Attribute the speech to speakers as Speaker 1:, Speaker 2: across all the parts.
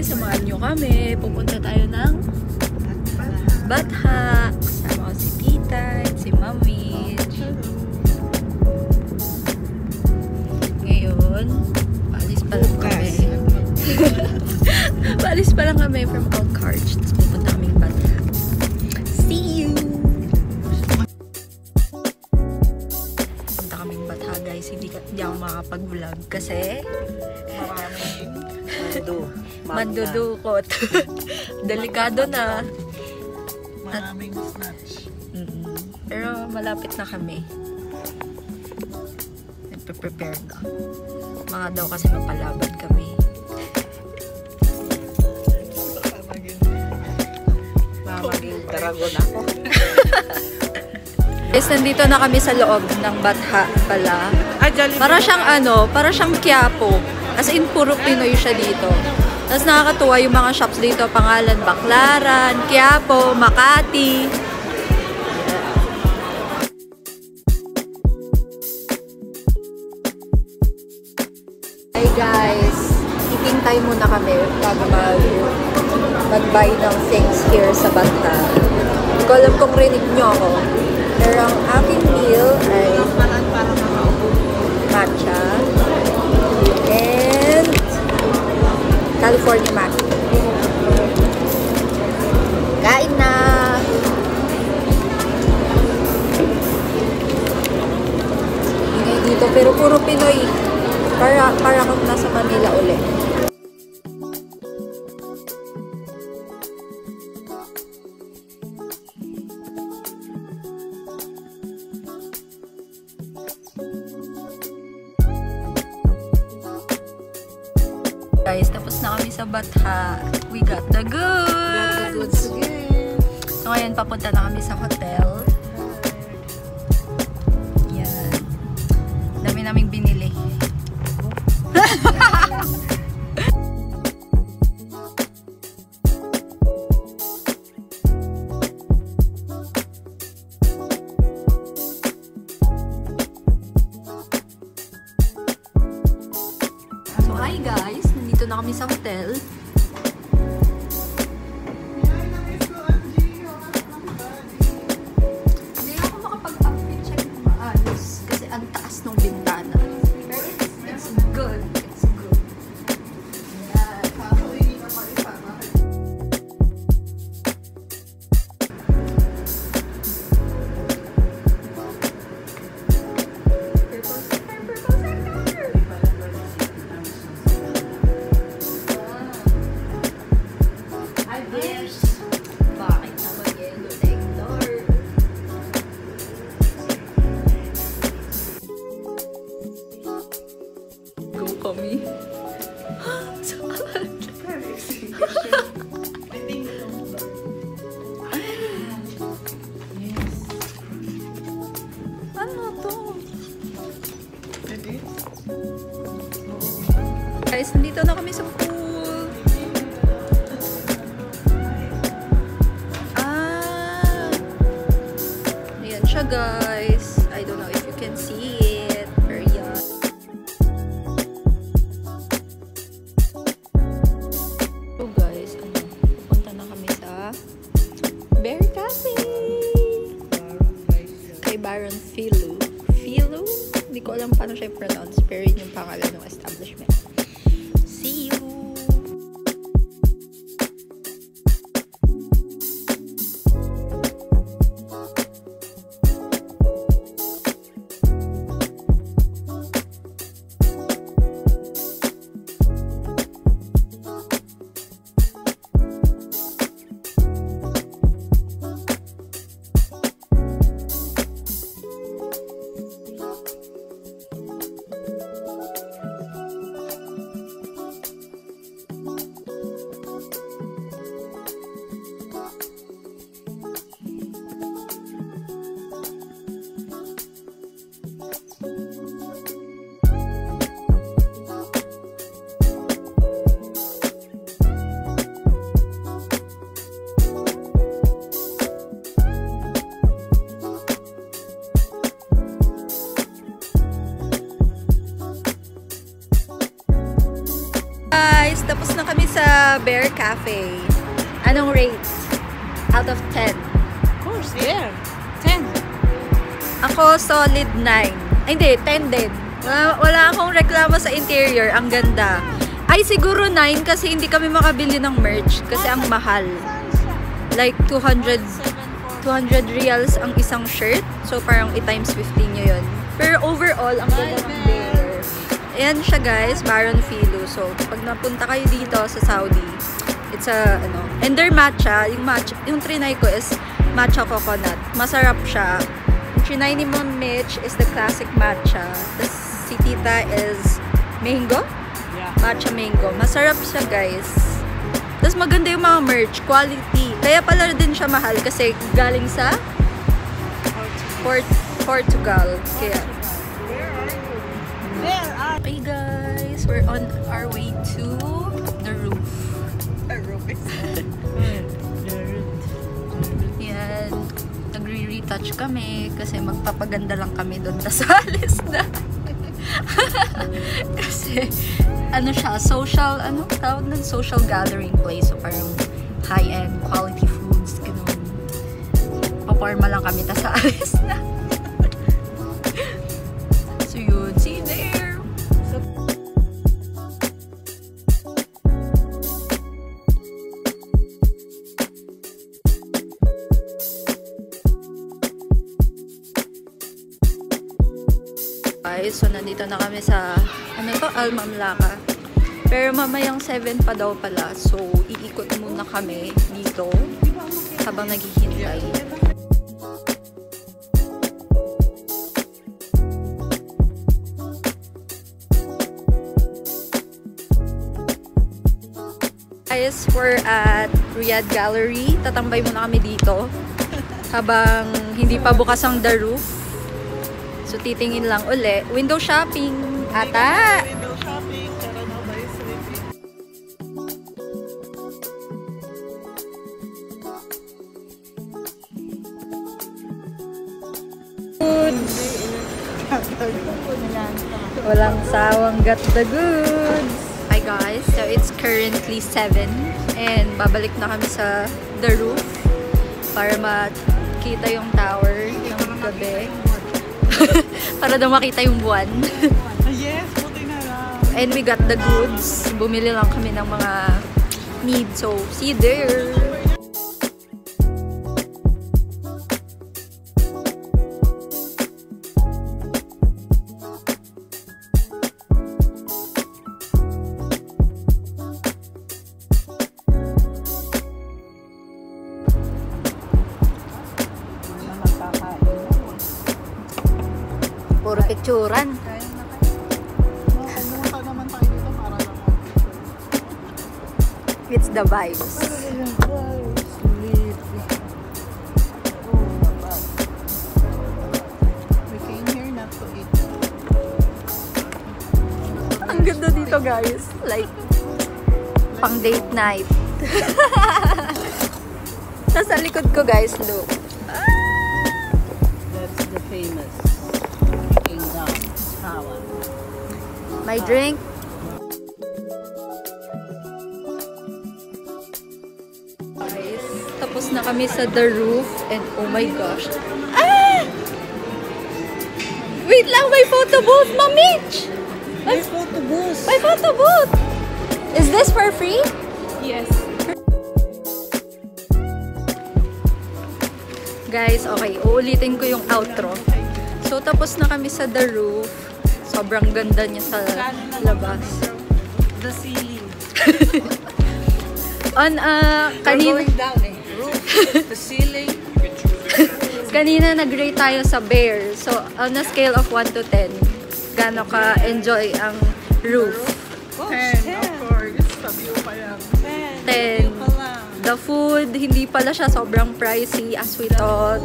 Speaker 1: samahan nyo kami. Pupunta tayo ng Batha. Kasama ko si Tita at si Mami. Ngayon, paalis pa lang kami. Paalis pa lang kami from Alcarch. Pupunta kaming Batha. See you! Pupunta kaming Batha, guys. Hindi ako makapag-vlog kasi mandudukot. Delikado na.
Speaker 2: Maraming snatch.
Speaker 1: Pero malapit na kami. Nagpe-prepare na. Mga daw kasi mapalaban kami.
Speaker 2: Maging dragon ako.
Speaker 1: Guys, nandito na kami sa loob ng Batha pala. Para siyang para siyang Quiapo. As in, puro Pinoy siya dito. Tapos nakakatuwa yung mga shops dito. Pangalan, Baclaran, Quiapo, Makati. Hey guys, eating time muna kami bago mag-buy ng things here sa Batha. Hindi ko alam kung rinig nyo ako. Pero ang aking meal ay matcha and California Mackie. Kain na! Ingay dito, pero puro Pinoy. Para kung nasa Manila ulit. Guys, tapos na kami sa Batha. We got the goods! So, ngayon, papunta na kami sa hotel. Yan. Dami naming binili. So, hi guys! Nandito na kami sa hotel. Hindi ako makapag-outfit check ng maayos kasi ang taas ng bintana. Pero it's good. It's good. Yeah. Bakit naman yellow sector? Go kami. Saan? Ano to? Guys, nandito na kami sa pool. Ayan siya, guys. I don't know if you can see it. Pero yan. So guys, pupunta na kami sa Bear Cafe. Kay Baron Philo. Philo? Hindi ko alam paano siya i-pronounce. Pero yun yung pangalan ng establishment. See you! Tapos na kami sa sa Bear Cafe. Anong rate? Out of 10?
Speaker 2: Of course, there. 10.
Speaker 1: Ako, solid 9. Ay, hindi, 10 din. Wala akong reklamo sa interior. Ang ganda. Ay, siguro 9 kasi hindi kami makabili ng merch kasi ang mahal. Like, 200 reals ang isang shirt. So, parang i-times 15 nyo yun. Pero overall, ang ganda ng Bear. Ayan siya guys, Baron Philo. So, pag napunta kayo dito sa Saudi, it's a, and their matcha, yung trinay ko is matcha coconut. Masarap siya. Yung trinay ni Mom Mitch is the classic matcha. Tapos si Tita is mango?
Speaker 2: Yeah.
Speaker 1: Matcha mango. Masarap siya guys. Tapos maganda yung mga merch, quality. Kaya pala din siya mahal kasi galing sa Portugal. Kaya, hey guys, we're on our way to the roof. Yan, nagre-retouch kami kasi magpapaganda lang kami doon. Tas alis na. Kasi, siya, social, tawag ng social gathering place. So, parang high-end, quality foods, ganun. Paporma lang kami, tas alis na. So, yun, see you there. So, nandito na kami sa, Al Mamlaka. Pero mamayang 7 pa daw pala. So, iikot muna kami dito habang naghihintay. Guys, we're at Riyadh Gallery. Tatambay muna kami dito habang hindi pa bukas ang The Roof. So, titingin lang uli. Window shopping. Ata!
Speaker 2: Window shopping. Para na ba yung sleeping?
Speaker 1: Goods! Walang sawang got the goods! Hi guys! So, it's currently 7. And babalik na kami sa The Roof para makita yung tower ng gabi. Para daw makita yung buwan.
Speaker 2: Yes, buti na lang.
Speaker 1: And we got the goods. Bumili lang kami ng mga needs. So, see you there! Puro picturan.
Speaker 2: Pumunta naman tayo dito para lang
Speaker 1: It's the vibes.
Speaker 2: We came here not to eat.
Speaker 1: Ang ganda dito guys. Like, pang date night. Tapos sa likod ko guys, look.
Speaker 2: That's the famous Kingdom Tower.
Speaker 1: My drink. Guys, tapos na kami sa The Roof and oh my gosh. Ah! Wait lang, may photo booth, Mamich!
Speaker 2: May photo booth.
Speaker 1: May photo booth! Is this for free?
Speaker 2: Yes.
Speaker 1: Guys, okay, uulitin ko yung outro. So, tapos na kami sa The Roof. Sobrang ganda niya sa labas.
Speaker 2: The ceiling.
Speaker 1: On, kanina,
Speaker 2: We're going down eh. Roof, the ceiling.
Speaker 1: kanina nag-rate tayo sa Bear. So, on a scale of 1 to 10, gaano ka-enjoy ang roof?
Speaker 2: 10, of course. Sa view pa yan.
Speaker 1: 10. The food, hindi pala siya sobrang pricey as we thought.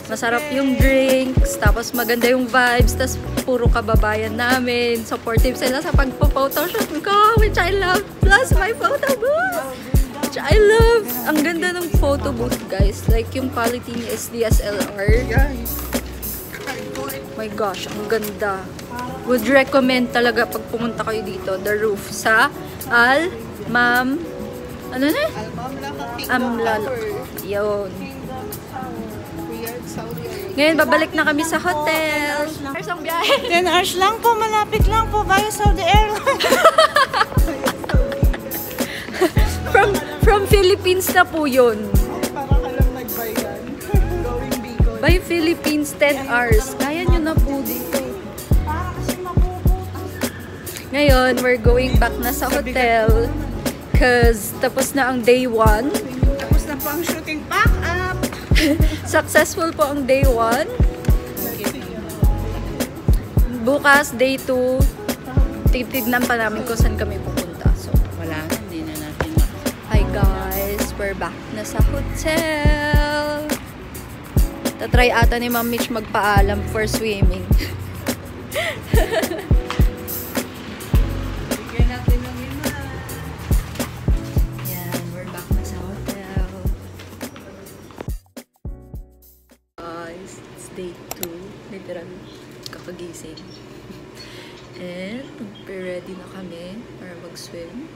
Speaker 1: Masarap yung drinks, tapos maganda yung vibes, tapos puro kababayan namin. Supportive sila sa pagpo-photoshoot ko, which I love. Plus my photo booth, which I love. Ang ganda ng photo booth, guys. Like, yung quality niya is DSLR. My gosh, ang ganda. Would recommend talaga pag pumunta kayo dito, The Roof sa Al Ma'am, ano na?
Speaker 2: Amlal.
Speaker 1: Yun.
Speaker 2: Kingdom Tower. Riyadh, Saudi Arabia.
Speaker 1: Ngayon, babalik na kami sa hotel. There's ang biyahe.
Speaker 2: 10 hours lang po, malapit lang po via Saudi Airlines.
Speaker 1: From Philippines na po yun.
Speaker 2: Para ka lang nagbayan. Going Bicol.
Speaker 1: By Philippines, 10 hours. Kaya nyo na po dito.
Speaker 2: Para kasi mapuputas.
Speaker 1: Ngayon, we're going back na sa hotel. Cause tapos na ang day 1.
Speaker 2: Tapos na po ang shooting pack up.
Speaker 1: Successful po ang day 1. Bukas, day 2. Titignan pa namin kung saan kami pupunta. So,
Speaker 2: Wala na, hindi na natin
Speaker 1: hi guys, we're back na sa hotel. Tatry ata ni Ma'am Mitch magpaalam for swimming.
Speaker 2: Bigyan natin ng lima.
Speaker 1: Yan, we're back na sa hotel. Guys, it's day 2. Literal, kakagising. And, ready na kami para mag-swim.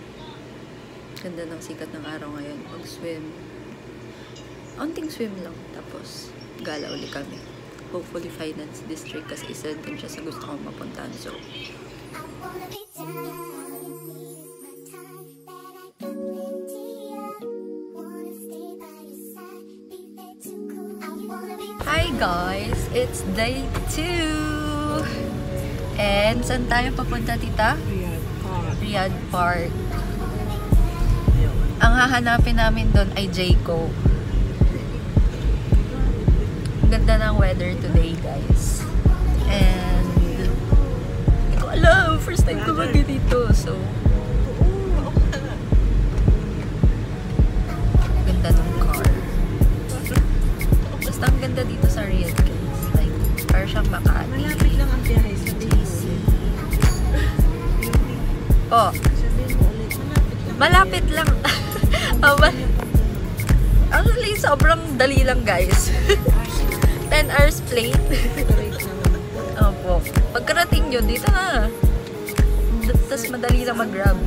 Speaker 1: Ganda ng sikat ng araw ngayon. Mag-swim. Onting swim lang. Tapos, gala uli kami. Hopefully, Finance District kasi isa din siya sa gusto kong mapuntahan. So, hi guys! It's day 2! And, saan tayo papunta, tita? Riyadh Park. Ang hahanapin namin doon ay Jayco. Ganda ng weather today, guys. And, hindi ko alam. First time ko dito. So, ganda ng car. Basta ang ganda dito sa Riyadh, guys. Like, parang siyang Makati.
Speaker 2: Malapit lang ang biyahe sa
Speaker 1: GC. Oh, malapit lang. Actually, sobrang dali lang, guys. 10 hours plane. Opo. Pagkarating nyo, dito na. Tapos madali lang mag-grab.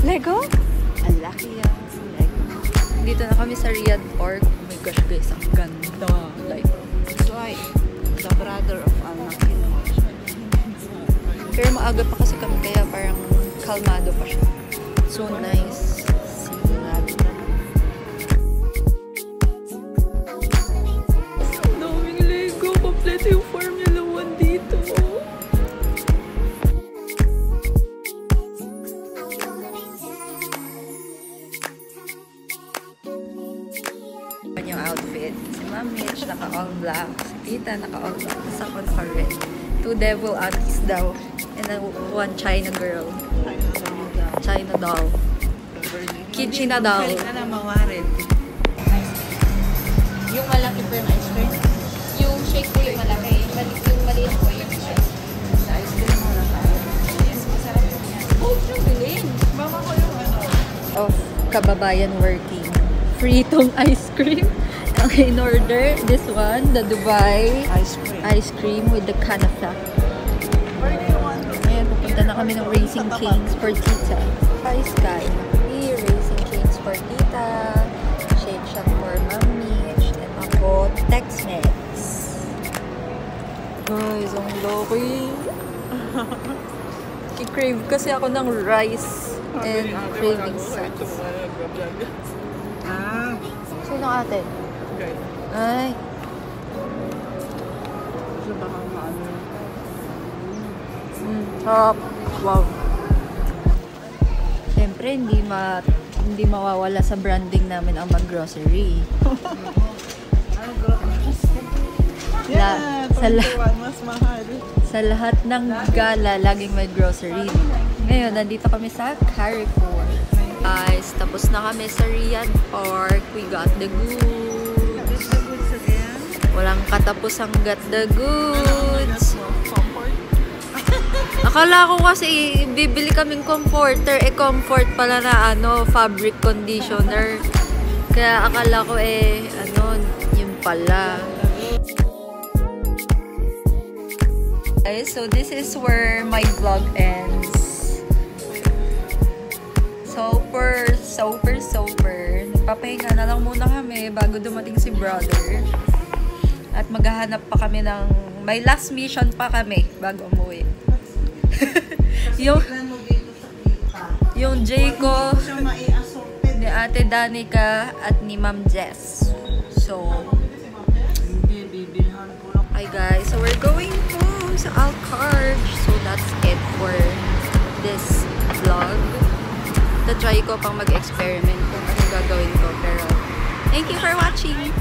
Speaker 1: Lego? Ang laki yan. Lego. Dito na kami sa Riyadh Park. Oh my gosh guys, ang ganda. Like,
Speaker 2: That's why the brother of Al-Nakin.
Speaker 1: pero maaga pa kasi kami kaya parang kalmado pa siya. So nice. Ang daming Lego. Kompleto yung Formula 1 dito. Yung outfit. Si Ma'am Mitch, naka-all black. Si Tita, naka-all black. Tapos ako naka-red. 2 devil aunties daw. And then 1 China girl. China doll. Kichina doll.
Speaker 2: Balik na mawarin.
Speaker 3: Yung malaki po yung ice cream. Yung shake po yung malaki. Yung maliit po yung shake.
Speaker 2: Sa ice cream mo lang tayo.
Speaker 3: Yes, masarap po yan. Oh, yung bilhin.
Speaker 2: Mama ko yung ano.
Speaker 1: Of kababayan working. Free tong ice cream. Ang in-order, this one, the Dubai
Speaker 2: Ice cream.
Speaker 1: ice cream with the kanafa.
Speaker 2: Where do you want it?
Speaker 1: Ayan, pupunta na kami ng Racing Canes for Tita. Ice Sky. Racing Canes for Tita. Shake Shack for Ma'am Mitch. And ako, Tex-Mex. Guys, ang laki. Kikrave kasi ako ng rice and craving sets.
Speaker 2: Ah.
Speaker 1: Sino ate?
Speaker 2: Okay.
Speaker 1: Ay,
Speaker 2: So baka maano.
Speaker 1: sarap. Wow. Siyempre, hindi mawawala sa branding namin ang mag-grocery.
Speaker 2: Yeah,
Speaker 1: sa
Speaker 2: 21 mas mahal.
Speaker 1: Sa lahat ng gala, laging may grocery. Ngayon, Ngayon, nandito kami sa Carrefour. Guys, tapos na kami sa Riyadh Park. We got the goods. Walang katapusang got the goods. Akala ko kasi bibili kaming comforter. Comfort pala na fabric conditioner. Kaya akala ko yun pala. Guys, so this is where my vlog ends. Super. Nagpapahinga na lang muna kami bago dumating si brother. At maghahanap pa kami ng... May last mission pa kami bago umuwi. yung J ko, ni Ate Danica at ni Ma'am Jess. So, hi guys. So, we're going home sa Alcarge. So, that's it for this vlog. Try ko pang mag-experiment kung ano gagawin ko. Pero, thank you for watching!